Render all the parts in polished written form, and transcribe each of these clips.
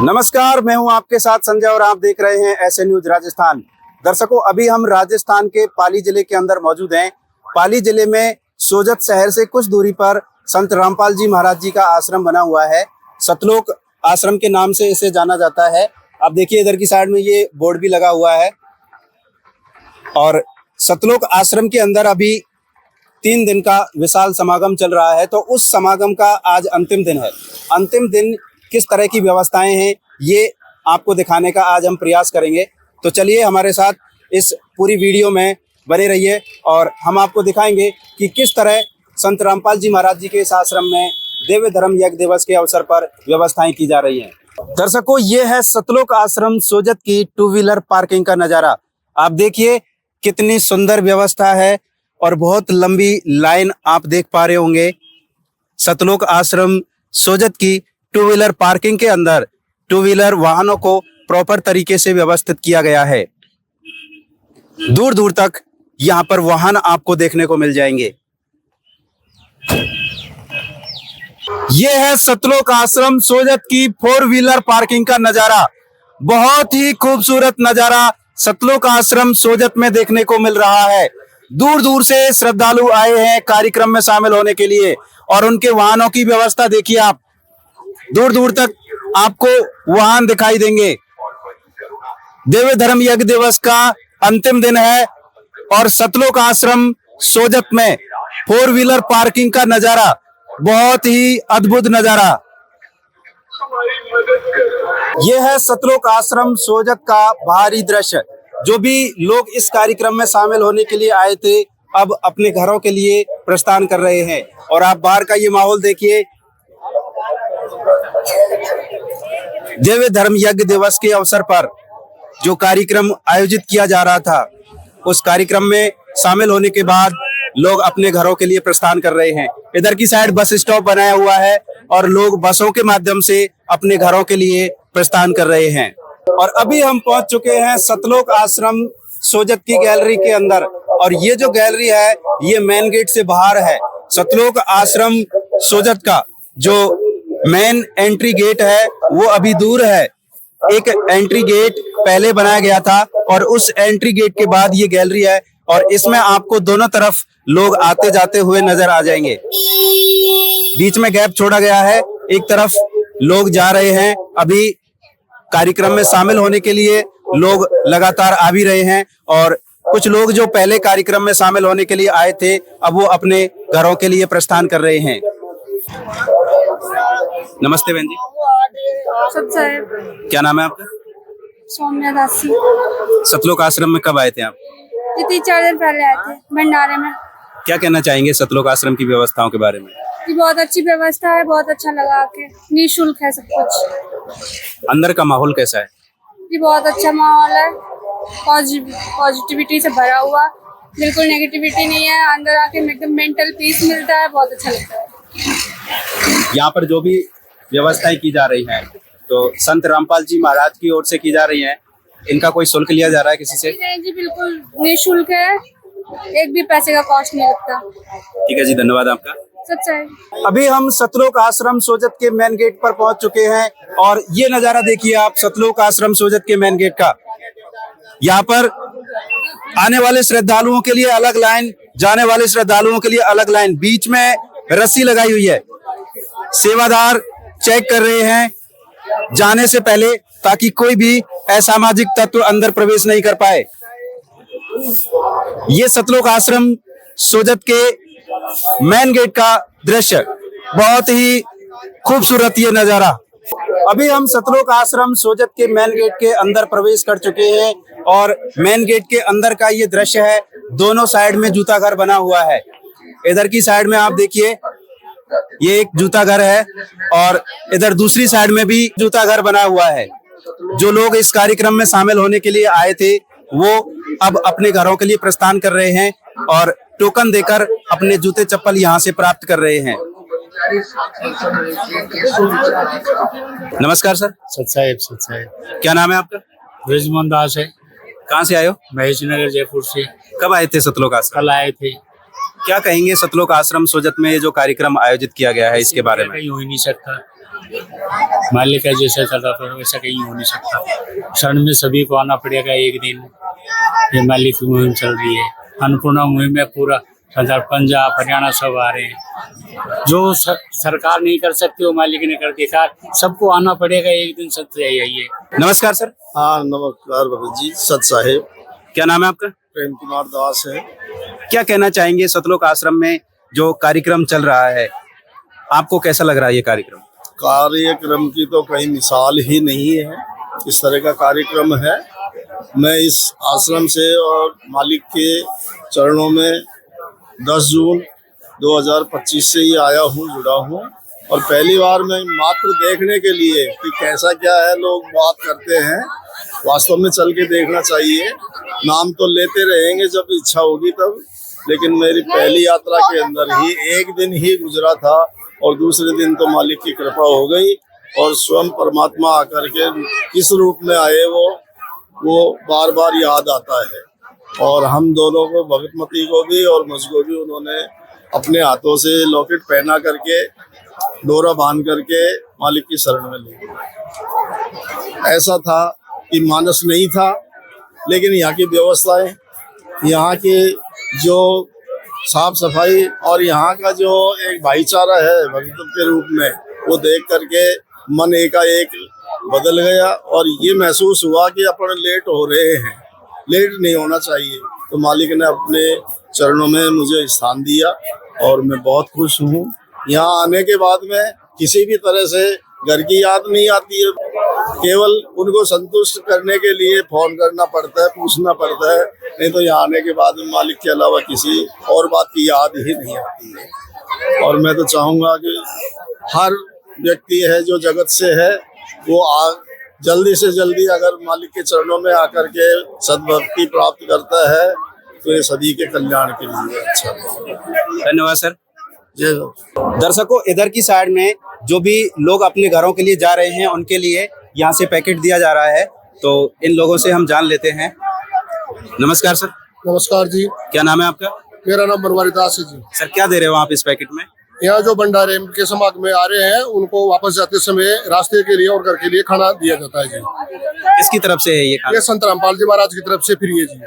नमस्कार, मैं हूं आपके साथ संजय और आप देख रहे हैं ऐसे न्यूज राजस्थान। दर्शकों, अभी हम राजस्थान के पाली जिले के अंदर मौजूद हैं। पाली जिले में सोजत शहर से कुछ दूरी पर संत रामपाल जी महाराज जी का आश्रम बना हुआ है। सतलोक आश्रम के नाम से इसे जाना जाता है। आप देखिए इधर की साइड में ये बोर्ड भी लगा हुआ है। और सतलोक आश्रम के अंदर अभी 3 दिन का विशाल समागम चल रहा है, तो उस समागम का आज अंतिम दिन है। अंतिम दिन किस तरह की व्यवस्थाएं हैं ये आपको दिखाने का आज हम प्रयास करेंगे। तो चलिए हमारे साथ इस पूरी वीडियो में बने रहिए और हम आपको दिखाएंगे कि किस तरह संत रामपाल जी महाराज जी के इस आश्रम में दिव्य धर्म यज्ञ दिवस के अवसर पर व्यवस्थाएं की जा रही हैं। दर्शकों, ये है सतलोक आश्रम सोजत की 2 व्हीलर पार्किंग का नज़ारा। आप देखिए कितनी सुंदर व्यवस्था है और बहुत लंबी लाइन आप देख पा रहे होंगे। सतलोक आश्रम सोजत की 2 व्हीलर पार्किंग के अंदर 2 व्हीलर वाहनों को प्रॉपर तरीके से व्यवस्थित किया गया है। दूर दूर तक यहाँ पर वाहन आपको देखने को मिल जाएंगे। ये है सतलोक आश्रम सोजत की 4 व्हीलर पार्किंग का नजारा। बहुत ही खूबसूरत नजारा सतलोक आश्रम सोजत में देखने को मिल रहा है। दूर दूर से श्रद्धालु आए हैं कार्यक्रम में शामिल होने के लिए और उनके वाहनों की व्यवस्था देखिए आप। दूर दूर तक आपको वाहन दिखाई देंगे। दिव्य धर्म यज्ञ दिवस का अंतिम दिन है और सतलोक आश्रम सोजत में 4 व्हीलर पार्किंग का नजारा बहुत ही अद्भुत नजारा। यह है सतलोक आश्रम सोजत का बाहरी दृश्य। जो भी लोग इस कार्यक्रम में शामिल होने के लिए आए थे अब अपने घरों के लिए प्रस्थान कर रहे हैं। और आप बाहर का ये माहौल देखिए। दिव्य धर्म यज्ञ दिवस के अवसर पर जो कार्यक्रम आयोजित किया जा रहा था उस कार्यक्रम में शामिल होने के बाद लोग अपने घरों के लिए प्रस्थान कर रहे हैं। इधर की साइड बस स्टॉप बनाया हुआ है और लोग बसों के माध्यम से अपने घरों के लिए प्रस्थान कर रहे हैं। और अभी हम पहुंच चुके हैं सतलोक आश्रम सोजत की गैलरी के अंदर। और ये जो गैलरी है ये मेन गेट से बाहर है। सतलोक आश्रम सोजत का जो मेन एंट्री गेट है वो अभी दूर है। एक एंट्री गेट पहले बनाया गया था और उस एंट्री गेट के बाद ये गैलरी है और इसमें आपको दोनों तरफ लोग आते जाते हुए नजर आ जाएंगे। बीच में गैप छोड़ा गया है। एक तरफ लोग जा रहे हैं। अभी कार्यक्रम में शामिल होने के लिए लोग लगातार आ भी रहे हैं और कुछ लोग जो पहले कार्यक्रम में शामिल होने के लिए आए थे अब वो अपने घरों के लिए प्रस्थान कर रहे हैं। नमस्ते बहन जी। क्या नाम है आपका? सौम्या दासी। सतलोक आश्रम में कब आए थे आप? 3-4 दिन पहले आए थे भंडारे में। क्या कहना चाहेंगे सतलोक आश्रम की व्यवस्थाओं के बारे में? ये बहुत अच्छी व्यवस्था है, बहुत अच्छा लगा आके। निःशुल्क है सब कुछ। अंदर का माहौल कैसा है? ये बहुत अच्छा माहौल है, पॉजिटिविटी से भरा हुआ, बिल्कुल नेगेटिविटी नहीं है। अंदर आके एकदम मेंटल पीस मिलता है, बहुत अच्छा लगता है। यहाँ पर जो भी व्यवस्थाएं की जा रही हैं तो संत रामपाल जी महाराज की ओर से की जा रही हैं, इनका कोई शुल्क लिया जा रहा है किसी से? नहीं जी, बिल्कुल निःशुल्क है, एक भी पैसे का कॉस्ट नहीं लगता। ठीक है जी, धन्यवाद आपका। सच्चा है। अभी हम सतलोक आश्रम सोजत के मेन गेट पर पहुंच चुके हैं और ये नजारा देखिए आप सतलोक आश्रम सोजत के मेन गेट का। यहाँ पर आने वाले श्रद्धालुओं के लिए अलग लाइन, जाने वाले श्रद्धालुओं के लिए अलग लाइन। बीच में रस्सी लगाई हुई है। सेवादार चेक कर रहे हैं जाने से पहले ताकि कोई भी असामाजिक तत्व अंदर प्रवेश नहीं कर पाए। ये सतलोक आश्रम सोजत के मेन गेट का दृश्य, बहुत ही खूबसूरत ये नजारा। अभी हम सतलोक आश्रम सोजत के मेन गेट के अंदर प्रवेश कर चुके हैं और मेन गेट के अंदर का ये दृश्य है। दोनों साइड में जूता घर बना हुआ है। इधर की साइड में आप देखिए ये एक जूता घर है और इधर दूसरी साइड में भी जूता घर बना हुआ है। जो लोग इस कार्यक्रम में शामिल होने के लिए आए थे वो अब अपने घरों के लिए प्रस्थान कर रहे हैं और टोकन देकर अपने जूते चप्पल यहाँ से प्राप्त कर रहे हैं। नमस्कार सर। सत्साहेब। क्या नाम है आपका? ब्रजमोहन दास है। कहाँ से आए हो? महेश नगर जयपुर से। कब आए थे सतलोक आश्रम? कल आए थे। क्या कहेंगे सतलोक आश्रम सोजत में ये जो कार्यक्रम आयोजित किया गया है इसके बारे में? हो ही नहीं सकता, मालिक का जैसा चल रहा था वैसा कहीं हो नहीं सकता। शरण में सभी को आना पड़ेगा एक दिन। ये मालिक की मुहिम चल रही है, अन्नपूर्णा मुहिम में पूरा पंजाब हरियाणा सब आ रहे हैं। जो सरकार नहीं कर सकती वो मालिक ने कर दिया। सबको आना पड़ेगा एक दिन। सत्य है। नमस्कार सर। हाँ नमस्कार भगत जी, सत साहेब। क्या नाम है आपका? प्रेम कुमार दास है। क्या कहना चाहेंगे सतलोक आश्रम में जो कार्यक्रम चल रहा है, आपको कैसा लग रहा है ये कार्यक्रम? कार्यक्रम की तो कहीं मिसाल ही नहीं है, इस तरह का कार्यक्रम है। मैं इस आश्रम से और मालिक के चरणों में 10 जून 2025 से ही आया हूँ, जुड़ा हूँ। और पहली बार मैं मात्र देखने के लिए कि कैसा क्या है, लोग बात करते हैं, वास्तव में चल के देखना चाहिए। नाम तो लेते रहेंगे जब इच्छा होगी तब, लेकिन मेरी पहली यात्रा के अंदर ही एक दिन ही गुजरा था और दूसरे दिन तो मालिक की कृपा हो गई और स्वयं परमात्मा आकर के किस रूप में आए वो बार बार याद आता है। और हम दोनों को, भगतमती को भी और मुझको भी, उन्होंने अपने हाथों से लॉकेट पहना करके, डोरा बांध करके मालिक की शरण में ले गए। ऐसा था कि मानस नहीं था, लेकिन यहाँ की व्यवस्थाएं, यहाँ की जो साफ सफाई और यहाँ का जो एक भाईचारा है भक्तों के रूप में, वो देख करके मन एकाएक बदल गया और ये महसूस हुआ कि अपन लेट हो रहे हैं, लेट नहीं होना चाहिए। तो मालिक ने अपने चरणों में मुझे स्थान दिया और मैं बहुत खुश हूँ। यहाँ आने के बाद में किसी भी तरह से घर की याद नहीं आती है, केवल उनको संतुष्ट करने के लिए फोन करना पड़ता है, पूछना पड़ता है, नहीं तो यहाँ आने के बाद में मालिक के अलावा किसी और बात की याद ही नहीं आती है। और मैं तो चाहूँगा कि हर व्यक्ति है जो जगत से है, वो जल्दी से जल्दी अगर मालिक के चरणों में आकर के सद्भक्ति प्राप्त करता है तो ये सभी के कल्याण के लिए अच्छा है। धन्यवाद सर। जय। दर्शकों, इधर की साइड में जो भी लोग अपने घरों के लिए जा रहे हैं उनके लिए यहाँ से पैकेट दिया जा रहा है, तो इन लोगों से हम जान लेते हैं। नमस्कार सर। नमस्कार जी। क्या नाम है आपका? मेरा नाम बनवारी दास है जी। सर, क्या दे रहे हो आप इस पैकेट में? यहाँ जो भंडारे के समागम में आ रहे हैं उनको वापस जाते समय रास्ते के लिए और घर के लिए खाना दिया जाता है जी। किसकी तरफ से है ये खाना? ये संत रामपाल जी महाराज की तरफ से फ्री है जी।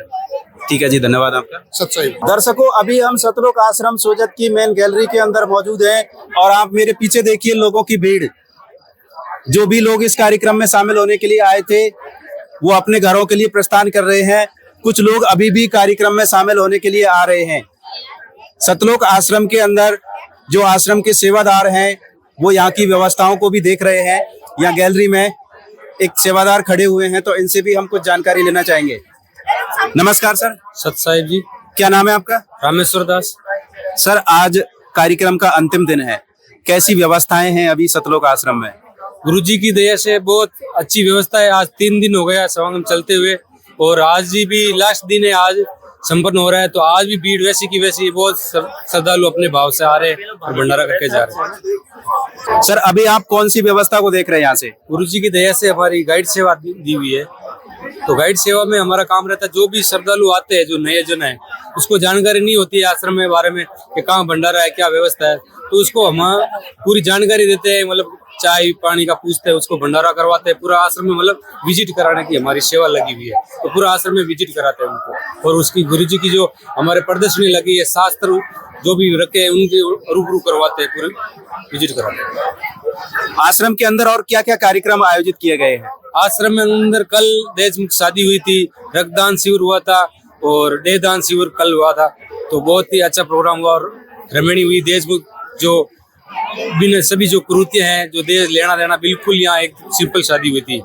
ठीक है जी, धन्यवाद आपका। सच्चाई। दर्शकों, अभी हम सतलोक आश्रम सोजत की मेन गैलरी के अंदर मौजूद हैं और आप मेरे पीछे देखिए लोगों की भीड़। जो भी लोग इस कार्यक्रम में शामिल होने के लिए आए थे वो अपने घरों के लिए प्रस्थान कर रहे हैं। कुछ लोग अभी भी कार्यक्रम में शामिल होने के लिए आ रहे हैं। सतलोक आश्रम के अंदर जो आश्रम के सेवादार हैं वो यहाँ की व्यवस्थाओं को भी देख रहे हैं। यहाँ गैलरी में एक सेवादार खड़े हुए हैं, तो इनसे भी हम कुछ जानकारी लेना चाहेंगे। नमस्कार सर। सत साहिब जी। क्या नाम है आपका? रामेश्वर दास। सर, आज कार्यक्रम का अंतिम दिन है, कैसी व्यवस्थाएं हैं अभी सतलोक आश्रम में? गुरुजी की दया से बहुत अच्छी व्यवस्था है। आज 3 दिन हो गया समागम चलते हुए और आज भी लास्ट दिन है, आज संपन्न हो रहा है। तो आज भी भीड़ वैसी की वैसी, बहुत श्रद्धालु अपने भाव से आ रहे हैं और भंडारा करके जा रहे हैं। सर, अभी आप कौन सी व्यवस्था को देख रहे हैं यहाँ से? गुरुजी की दया से हमारी गाइड सेवा दी हुई है। तो गाइड सेवा में हमारा काम रहता है, जो भी श्रद्धालु आते हैं, जो नए जन है, उसको जानकारी नहीं होती है आश्रम में बारे में कि कहाँ भंडारा है, क्या व्यवस्था है, तो उसको हम पूरी जानकारी देते हैं। मतलब चाय पानी का पूछते हैं, उसको भंडारा करवाते हैं। पूरा आश्रम में मतलब विजिट कराने की हमारी सेवा लगी हुई है, तो पूरा आश्रम में विजिट कराते हैं उनको। और उसकी गुरुजी की जो हमारे प्रदर्शनी लगी है, शास्त्र जो भी रखे हैं उनके रूबरू करवाते हैं, पूरे विजिट कराते हैं। आश्रम के अंदर और क्या क्या कार्यक्रम आयोजित किए गए हैं? आश्रम में अंदर कल देशमुख शादी हुई थी, रक्तदान शिविर हुआ था और देहदान शिविर कल हुआ था। तो बहुत ही अच्छा प्रोग्राम हुआ और रमणी हुई। देशमुख जो बिना सभी जो कुरीतियां हैं, जो देश लेना देना, बिल्कुल यहाँ एक सिंपल शादी हुई थी।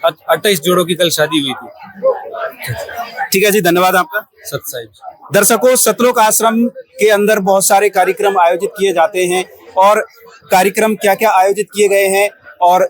28 जोड़ों की कल शादी हुई थी। ठीक है जी, धन्यवाद आपका। सत साहिब। दर्शकों, सतलोक आश्रम के अंदर बहुत सारे कार्यक्रम आयोजित किए जाते हैं और कार्यक्रम क्या क्या आयोजित किए गए हैं और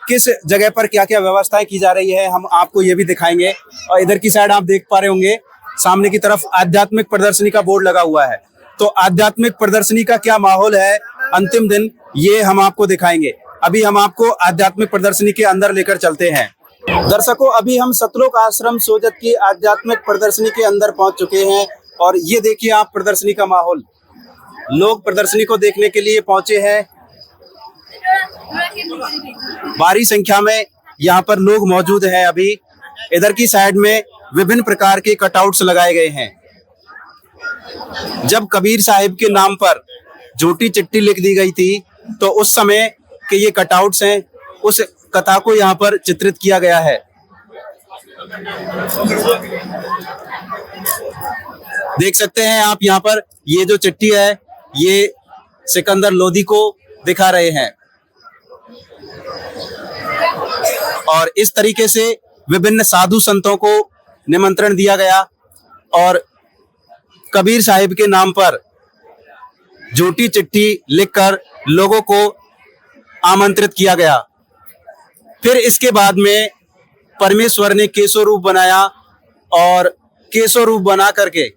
किस जगह पर क्या क्या व्यवस्थाएं की जा रही है हम आपको ये भी दिखाएंगे। और इधर की साइड आप देख पा रहे होंगे, सामने की तरफ आध्यात्मिक प्रदर्शनी का बोर्ड लगा हुआ है। तो आध्यात्मिक प्रदर्शनी का क्या माहौल है अंतिम दिन, ये हम आपको दिखाएंगे। अभी हम आपको आध्यात्मिक प्रदर्शनी के अंदर लेकर चलते हैं। दर्शकों, अभी हम सतलोक आश्रम सोजत की आध्यात्मिक प्रदर्शनी के अंदर पहुंच चुके हैं और ये देखिए आप प्रदर्शनी का माहौल। लोग प्रदर्शनी को देखने के लिए पहुंचे हैं। भारी संख्या में यहाँ पर लोग मौजूद हैं। अभी इधर की साइड में विभिन्न प्रकार के कटआउट्स लगाए गए हैं। जब कबीर साहिब के नाम पर झूठी चिट्ठी लिख दी गई थी तो उस समय के ये कटआउट्स हैं, उस कथा को यहाँ पर चित्रित किया गया है। देख सकते हैं आप यहाँ पर ये जो चिट्ठी है ये सिकंदर लोधी को दिखा रहे हैं और इस तरीके से विभिन्न साधु संतों को निमंत्रण दिया गया और कबीर साहिब के नाम पर झूठी चिट्ठी लिखकर लोगों को आमंत्रित किया गया। फिर इसके बाद में परमेश्वर ने केशव रूप बनाया और केशव रूप बना करके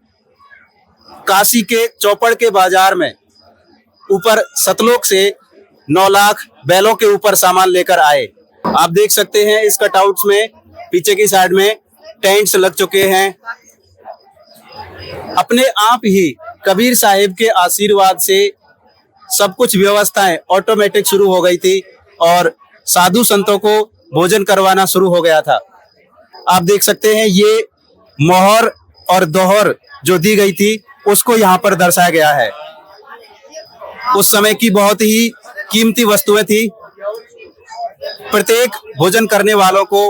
काशी के चौपड़ के बाजार में ऊपर सतलोक से 9 लाख बैलों के ऊपर सामान लेकर आए। आप देख सकते हैं इस कटआउट्स में पीछे की साइड में टेंट्स लग चुके हैं। अपने आप ही कबीर साहिब के आशीर्वाद से सब कुछ व्यवस्थाएं ऑटोमेटिक शुरू हो गई थी और साधु संतों को भोजन करवाना शुरू हो गया था। आप देख सकते हैं ये मोहर और दोहर जो दी गई थी उसको यहाँ पर दर्शाया गया है। उस समय की बहुत ही कीमती वस्तुएं थी। प्रत्येक भोजन करने वालों को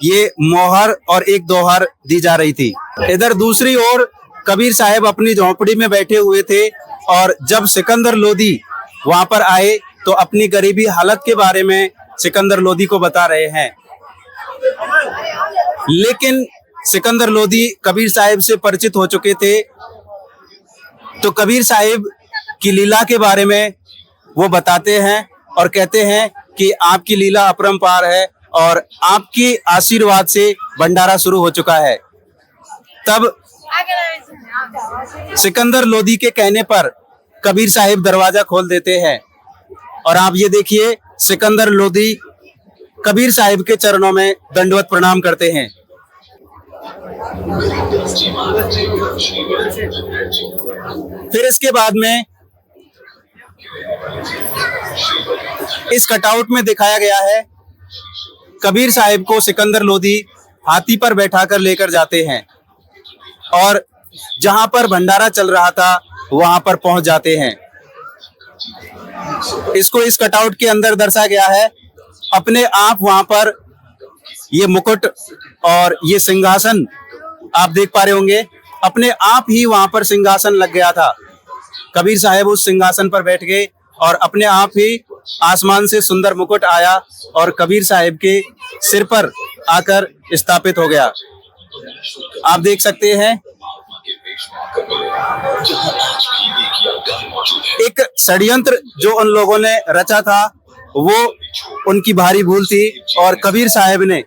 ये मोहर और एक दोहर दी जा रही थी। इधर दूसरी ओर कबीर साहब अपनी झोंपड़ी में बैठे हुए थे और जब सिकंदर लोधी वहां पर आए तो अपनी गरीबी हालत के बारे में सिकंदर लोधी को बता रहे हैं। लेकिन सिकंदर लोधी कबीर साहिब से परिचित हो चुके थे तो कबीर साहिब की लीला के बारे में वो बताते हैं और कहते हैं कि आपकी लीला अपरंपार है और आपकी आशीर्वाद से भंडारा शुरू हो चुका है। तब सिकंदर लोधी के कहने पर कबीर साहिब दरवाजा खोल देते हैं और आप ये देखिए सिकंदर लोधी कबीर साहिब के चरणों में दंडवत प्रणाम करते हैं। फिर इसके बाद में इस कटआउट में दिखाया गया है कबीर साहिब को सिकंदर लोधी हाथी पर बैठाकर लेकर जाते हैं और जहां पर भंडारा चल रहा था वहां पर पहुंच जाते हैं। इसको इस कटआउट के अंदर दर्शाया गया है। अपने आप वहां पर ये मुकुट और ये सिंहासन आप देख पा रहे होंगे, अपने आप ही वहां पर सिंहासन लग गया था। कबीर साहब उस सिंहासन पर बैठ गए और अपने आप ही आसमान से सुंदर मुकुट आया और कबीर साहब के सिर पर आकर स्थापित हो गया। आप देख सकते हैं एक षड्यंत्र जो उन लोगों ने रचा था वो उनकी भारी भूल थी और कबीर साहब ने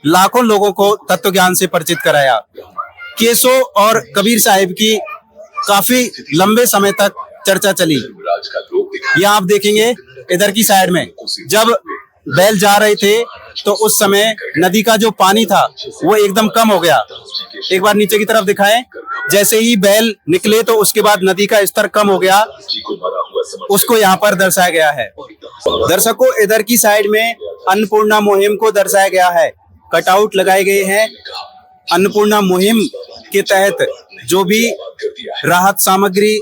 लाखों लोगों को तत्व ज्ञान से परिचित कराया। केशव और कबीर साहब की काफी लंबे समय तक चर्चा चली। यहाँ आप देखेंगे इधर की साइड में जब बैल जा रहे थे तो उस समय नदी का जो पानी था वो एकदम कम हो गया। एक बार नीचे की तरफ दिखाएं, जैसे ही बैल निकले तो उसके बाद नदी का स्तर कम हो गया, उसको यहाँ पर दर्शाया गया है। दर्शकों इधर की साइड में अन्नपूर्णा मुहिम को दर्शाया गया है। कटआउट लगाए गए हैं। अन्नपूर्णा मुहिम के तहत जो भी राहत सामग्री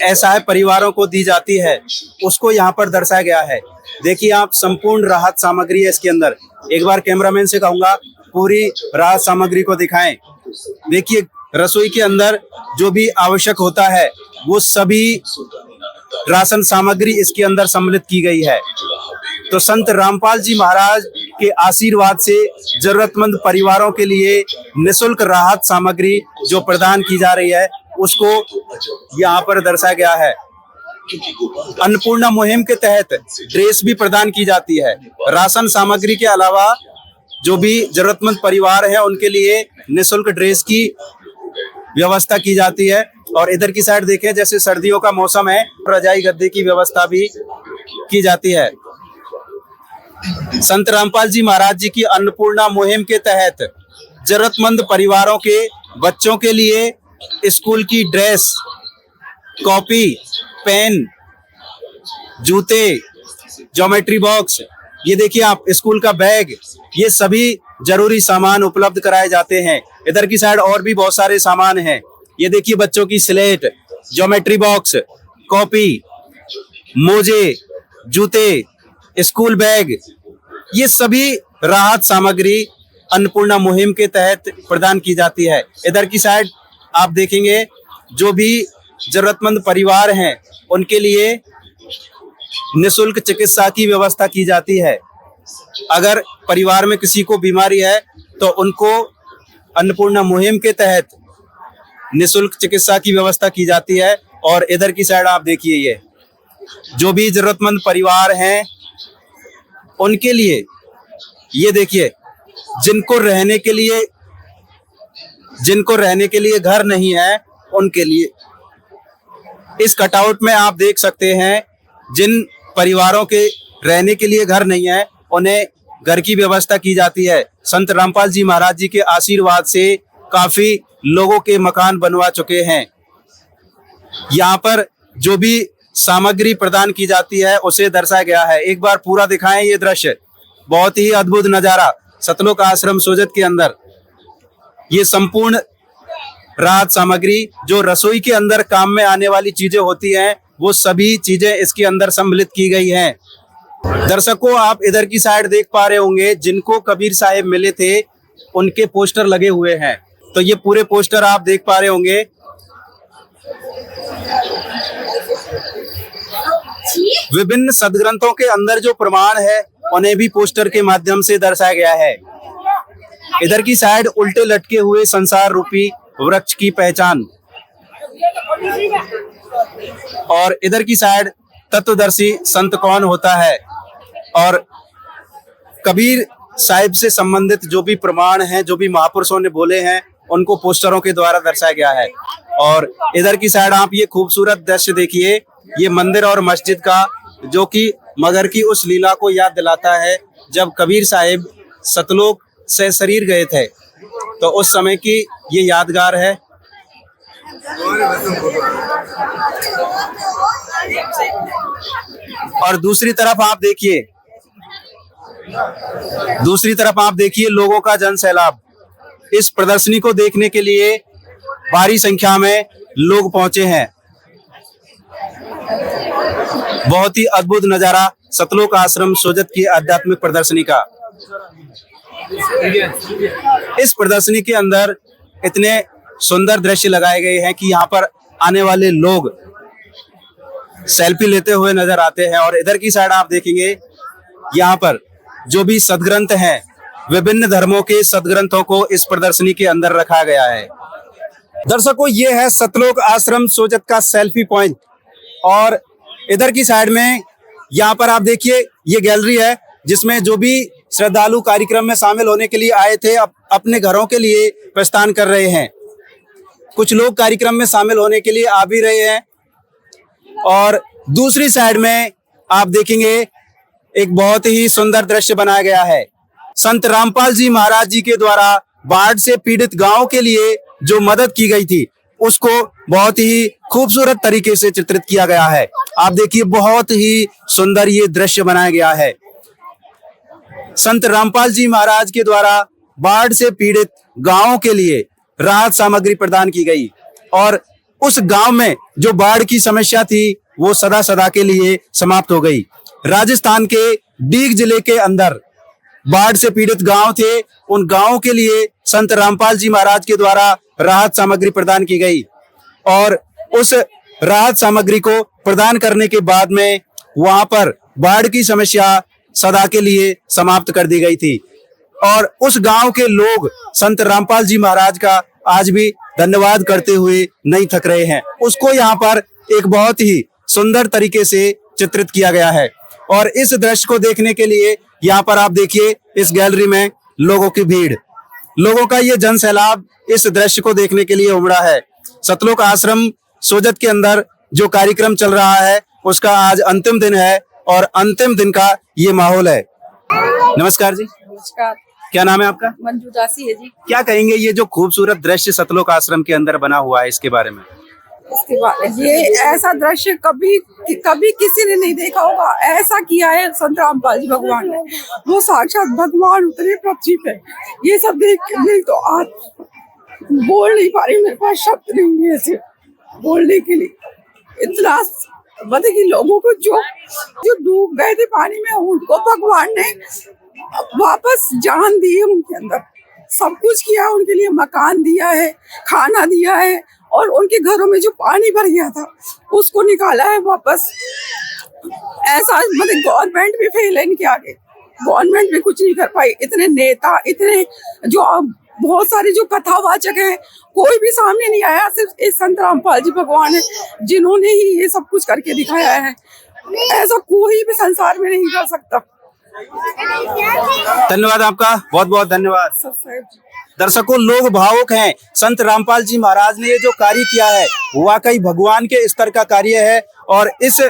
असहाय परिवारों को दी जाती है उसको यहाँ पर दर्शाया गया है। देखिए आप संपूर्ण राहत सामग्री है इसके अंदर। एक बार कैमरामैन से कहूंगा पूरी राहत सामग्री को दिखाएं। देखिए रसोई के अंदर जो भी आवश्यक होता है वो सभी राशन सामग्री इसके अंदर सम्मिलित की गई है। तो संत रामपाल जी महाराज के आशीर्वाद से जरूरतमंद परिवारों के लिए निःशुल्क राहत सामग्री जो प्रदान की जा रही है उसको यहाँ पर दर्शाया गया है। अन्नपूर्णा मुहिम के तहत ड्रेस भी प्रदान की जाती है। राशन सामग्री के अलावा जो भी जरूरतमंद परिवार है उनके लिए निःशुल्क ड्रेस की व्यवस्था की जाती है। और इधर की साइड देखें, जैसे सर्दियों का मौसम है, रजाई गद्दे की व्यवस्था भी की जाती है। संत रामपाल जी महाराज जी की अन्नपूर्णा मुहिम के तहत जरूरतमंद परिवारों के बच्चों के लिए स्कूल की ड्रेस, कॉपी, पेन, जूते, ज्योमेट्री बॉक्स, ये देखिए आप स्कूल का बैग, ये सभी जरूरी सामान उपलब्ध कराए जाते हैं। इधर की साइड और भी बहुत सारे सामान हैं। ये देखिए बच्चों की स्लेट, ज्योमेट्री बॉक्स, कॉपी, मोजे, जूते, स्कूल बैग, ये सभी राहत सामग्री अन्नपूर्णा मुहिम के तहत प्रदान की जाती है। इधर की साइड आप देखेंगे जो भी जरूरतमंद परिवार हैं उनके लिए निःशुल्क चिकित्सा की व्यवस्था की जाती है। अगर परिवार में किसी को बीमारी है तो उनको अन्नपूर्णा मुहिम के तहत निःशुल्क चिकित्सा की व्यवस्था की जाती है। और इधर की साइड आप देखिए ये जो भी जरूरतमंद परिवार हैं उनके लिए, ये देखिए जिनको रहने के लिए घर नहीं है उनके लिए, इस कटआउट में आप देख सकते हैं जिन परिवारों के रहने के लिए घर नहीं है उन्हें घर की व्यवस्था की जाती है। संत रामपाल जी महाराज जी के आशीर्वाद से काफी लोगों के मकान बनवा चुके हैं। यहाँ पर जो भी सामग्री प्रदान की जाती है उसे दर्शाया गया है। एक बार पूरा दिखाएं ये दृश्य, बहुत ही अद्भुत नजारा सतलोक आश्रम सोजत के अंदर। ये संपूर्ण राहत सामग्री जो रसोई के अंदर काम में आने वाली चीजें होती हैं वो सभी चीजें इसके अंदर सम्मिलित की गई हैं। दर्शकों आप इधर की साइड देख पा रहे होंगे जिनको कबीर साहिब मिले थे उनके पोस्टर लगे हुए हैं। तो ये पूरे पोस्टर आप देख पा रहे होंगे। विभिन्न सदग्रंथों के अंदर जो प्रमाण है उन्हें भी पोस्टर के माध्यम से दर्शाया गया है। इधर की साइड उल्टे लटके हुए संसार रूपी वृक्ष की पहचान, और इधर की साइड तत्वदर्शी संत कौन होता है और कबीर साहिब से संबंधित जो भी प्रमाण हैं, जो भी महापुरुषों ने बोले हैं उनको पोस्टरों के द्वारा दर्शाया गया है। और इधर की साइड आप ये खूबसूरत दृश्य देखिए, ये मंदिर और मस्जिद का, जो कि मगर की उस लीला को याद दिलाता है जब कबीर साहिब सतलोक से शरीर गए थे, तो उस समय की ये यादगार है। और दूसरी तरफ आप देखिए लोगों का जन सैलाब। इस प्रदर्शनी को देखने के लिए भारी संख्या में लोग पहुंचे हैं। बहुत ही अद्भुत नजारा सतलोक आश्रम सोजत की आध्यात्मिक प्रदर्शनी का। इस प्रदर्शनी के अंदर इतने सुंदर दृश्य लगाए गए हैं कि यहाँ पर आने वाले लोग सेल्फी लेते हुए नजर आते हैं। और इधर की साइड आप देखेंगे यहाँ पर जो भी सदग्रंथ हैं, विभिन्न धर्मों के सदग्रंथों को इस प्रदर्शनी के अंदर रखा गया है। दर्शकों ये है सतलोक आश्रम सोजत का सेल्फी पॉइंट। और इधर की साइड में यहाँ पर आप देखिए ये गैलरी है जिसमें जो भी श्रद्धालु कार्यक्रम में शामिल होने के लिए आए थे अपने घरों के लिए प्रस्थान कर रहे हैं। कुछ लोग कार्यक्रम में शामिल होने के लिए आ भी रहे हैं। और दूसरी साइड में आप देखेंगे एक बहुत ही सुंदर दृश्य बनाया गया है। संत रामपाल जी महाराज जी के द्वारा बाढ़ से पीड़ित गांव के लिए जो मदद की गई थी उसको बहुत ही खूबसूरत तरीके से चित्रित किया गया है। आप देखिए बहुत ही सुंदर ये दृश्य बनाया गया है। संत रामपाल जी महाराज के द्वारा बाढ़ से पीड़ित गांवों के लिए राहत सामग्री प्रदान की गई और उस गांव में जो बाढ़ की समस्या थी वो सदा सदा के लिए समाप्त हो गई। राजस्थान के डीग जिले के अंदर बाढ़ से पीड़ित गांव थे, उन गांवों के लिए संत रामपाल जी महाराज के द्वारा राहत सामग्री प्रदान की गई और उस राहत सामग्री को प्रदान करने के बाद में वहां पर बाढ़ की समस्या सदा के लिए समाप्त कर दी गई थी। और उस गांव के लोग संत रामपाल जी महाराज का आज भी धन्यवाद करते हुए नहीं थक रहे हैं। उसको यहाँ पर एक बहुत ही सुंदर तरीके से चित्रित किया गया है। और इस दृश्य को देखने के लिए यहाँ पर आप देखिए इस गैलरी में लोगों की भीड़, लोगों का ये जन सैलाब इस दृश्य को देखने के लिए उमड़ा है। सतलोक आश्रम सोजत के अंदर जो कार्यक्रम चल रहा है उसका आज अंतिम दिन है और अंतिम दिन का ये माहौल है। नमस्कार जी। नमस्कार। क्या नाम है आपका? मंजू दासी है जी। क्या कहेंगे ये जो खूबसूरत दृश्य सतलोक आश्रम के अंदर बना हुआ है इसके बारे में? उसके बाद ये ऐसा दृश्य कभी कभी किसी ने नहीं देखा होगा। ऐसा किया है संत रामपाल जी भगवान ने। वो साक्षात भगवान उतरे पृथ्वी पे। ये सब देख के नहीं तो आज बोल नहीं पा रही, मेरे पास शब्द नहीं है ऐसे बोलने के लिए। इतना मतलब कि लोगों को जो डूब गए थे पानी में, उनको भगवान ने वापस जान दी है। उनके अंदर सब कुछ किया, उनके लिए मकान दिया है, खाना दिया है, और उनके घरों में जो पानी भर गया था उसको निकाला है वापस। ऐसा मतलब गवर्नमेंट भी फेल है इनके आगे। गवर्नमेंट भी कुछ नहीं कर पाई। इतने नेता, इतने जो बहुत सारे जो कथावाचक हैं, कोई भी सामने नहीं आया। सिर्फ इस संत रामपाल जी भगवान है जिन्होंने ही ये सब कुछ करके दिखाया है। ऐसा कोई भी संसार में नहीं कर सकता। धन्यवाद आपका, बहुत बहुत धन्यवाद। दर्शकों, लोग भावुक हैं। संत रामपाल जी महाराज ने ये जो कार्य किया है वाकई भगवान के स्तर का कार्य है। और इस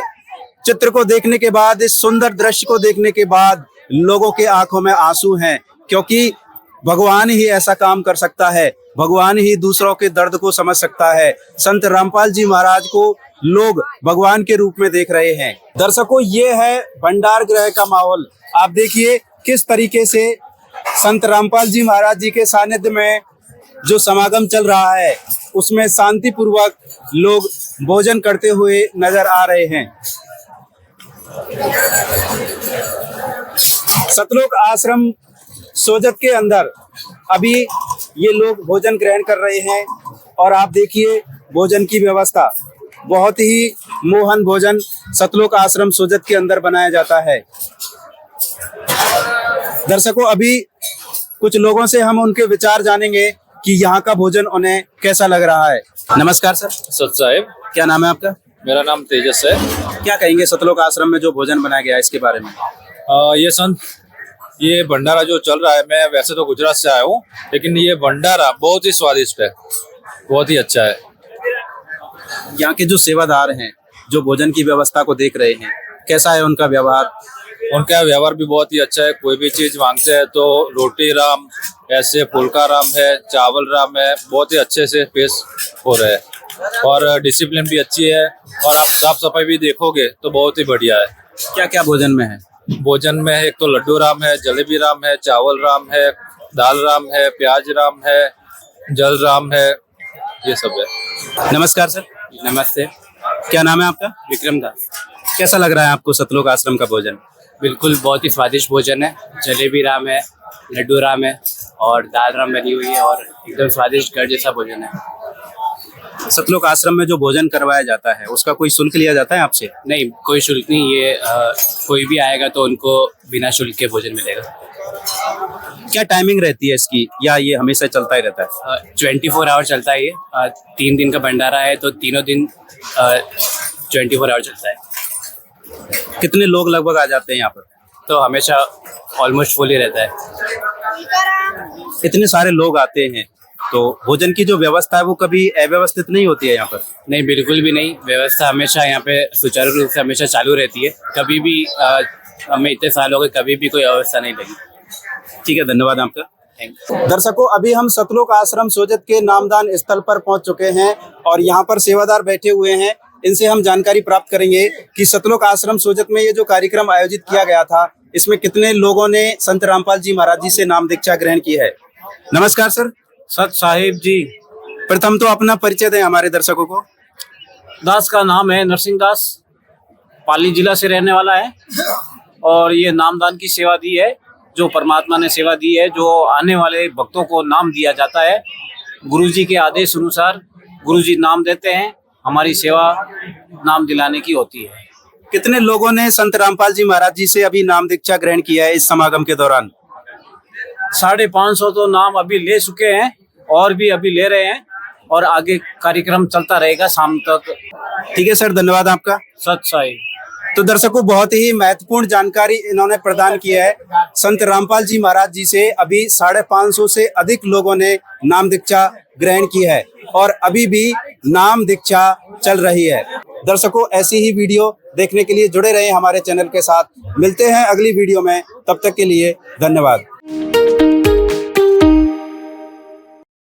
चित्र को देखने के बाद, इस सुंदर दृश्य को देखने के बाद लोगों के आंखों में आंसू हैं, क्योंकि भगवान ही ऐसा काम कर सकता है। भगवान ही दूसरों के दर्द को समझ सकता है। संत रामपाल जी महाराज को लोग भगवान के रूप में देख रहे हैं। दर्शकों, ये है भंडार गृह का माहौल। आप देखिए किस तरीके से संत रामपाल जी महाराज जी के सानिध्य में जो समागम चल रहा है उसमें शांतिपूर्वक लोग भोजन करते हुए नजर आ रहे हैं। सतलोक आश्रम सोजत के अंदर अभी ये लोग भोजन ग्रहण कर रहे हैं। और आप देखिए भोजन की व्यवस्था, बहुत ही मोहन भोजन सतलोक आश्रम सोजत के अंदर बनाया जाता है। दर्शकों, अभी कुछ लोगों से हम उनके विचार जानेंगे कि यहाँ का भोजन उन्हें कैसा लग रहा है। नमस्कार सर। सत साहेब, क्या नाम है आपका? मेरा नाम तेजस है। क्या कहेंगे सतलोक आश्रम में जो भोजन बनाया गया है इसके बारे में? ये भंडारा जो चल रहा है, मैं वैसे तो गुजरात से आया हूँ, लेकिन ये भंडारा बहुत ही स्वादिष्ट है, बहुत ही अच्छा है। यहाँ के जो सेवादार हैं जो भोजन की व्यवस्था को देख रहे हैं, कैसा है उनका व्यवहार? उनका व्यवहार भी बहुत ही अच्छा है। कोई भी चीज मांगते हैं तो रोटी राम, ऐसे फुल्का राम है, चावल राम है, बहुत ही अच्छे से पेश हो रहे हैं। और डिसिप्लिन भी अच्छी है। और आप साफ सफाई भी देखोगे तो बहुत ही बढ़िया है। क्या क्या भोजन में है? भोजन में एक तो लड्डू राम है, जलेबी राम है, चावल राम है, दाल राम है, प्याज राम है, जल राम है, ये सब है। नमस्कार सर। नमस्ते। क्या नाम है आपका? विक्रम दास। कैसा लग रहा है आपको सतलोक आश्रम का भोजन? बिल्कुल बहुत ही स्वादिष्ट भोजन है। जलेबी राम है, लड्डू राम है और दाल राम बनी हुई है और एकदम स्वादिष्ट घर जैसा भोजन है। सतलोक आश्रम में जो भोजन करवाया जाता है उसका कोई शुल्क लिया जाता है आपसे? नहीं, कोई शुल्क नहीं। ये कोई भी आएगा तो उनको बिना शुल्क के भोजन मिलेगा। क्या टाइमिंग रहती है इसकी, या ये हमेशा चलता ही रहता है? 24 आवर चलता है ये। 3 दिन का भंडारा है तो तीनों दिन 24 आवर चलता है। कितने लोग लगभग आ जाते हैं यहाँ पर? तो हमेशा ऑलमोस्ट फुल ही रहता है। इतने सारे लोग आते हैं तो भोजन की जो व्यवस्था है वो कभी अव्यवस्थित नहीं होती है यहाँ पर? नहीं, बिल्कुल भी नहीं। व्यवस्था हमेशा यहाँ पे सुचारू रूप से हमेशा चालू रहती है। कभी भी हमें इतने साल हो गए, कभी भी कोई अव्यवस्था नहीं लगी। ठीक है, धन्यवाद आपका। Thank you. दर्शकों, अभी हम सतलोक आश्रम सोजत के नामदान स्थल पर पहुंच चुके हैं और यहाँ पर सेवादार बैठे हुए हैं। इनसे हम जानकारी प्राप्त करेंगे कि सतलोक आश्रम सोजत में ये जो कार्यक्रम आयोजित किया गया था इसमें कितने लोगों ने संत रामपाल जी महाराज जी से नाम दीक्षा ग्रहण की है। नमस्कार सर। सत साहिब जी। प्रथम तो अपना परिचय दें हमारे दर्शकों को। दास का नाम है नरसिंह दास, पाली जिला से रहने वाला है और ये नामदान की सेवा दी है, जो परमात्मा ने सेवा दी है, जो आने वाले भक्तों को नाम दिया जाता है। गुरुजी के आदेश अनुसार गुरुजी नाम देते हैं, हमारी सेवा नाम दिलाने की होती है। कितने लोगों ने संत रामपाल जी महाराज जी से अभी नाम दीक्षा ग्रहण किया है इस समागम के दौरान? 550 तो नाम अभी ले चुके हैं और भी अभी ले रहे हैं और आगे कार्यक्रम चलता रहेगा शाम तक। ठीक है सर, धन्यवाद आपका। सत साई। तो दर्शकों, बहुत ही महत्वपूर्ण जानकारी इन्होंने प्रदान की है। संत रामपाल जी महाराज जी से अभी 550 से अधिक लोगों ने नाम दीक्षा ग्रहण की है और अभी भी नाम दीक्षा चल रही है। दर्शकों, ऐसी ही वीडियो देखने के लिए जुड़े रहें हमारे चैनल के साथ। मिलते हैं अगली वीडियो में, तब तक के लिए धन्यवाद।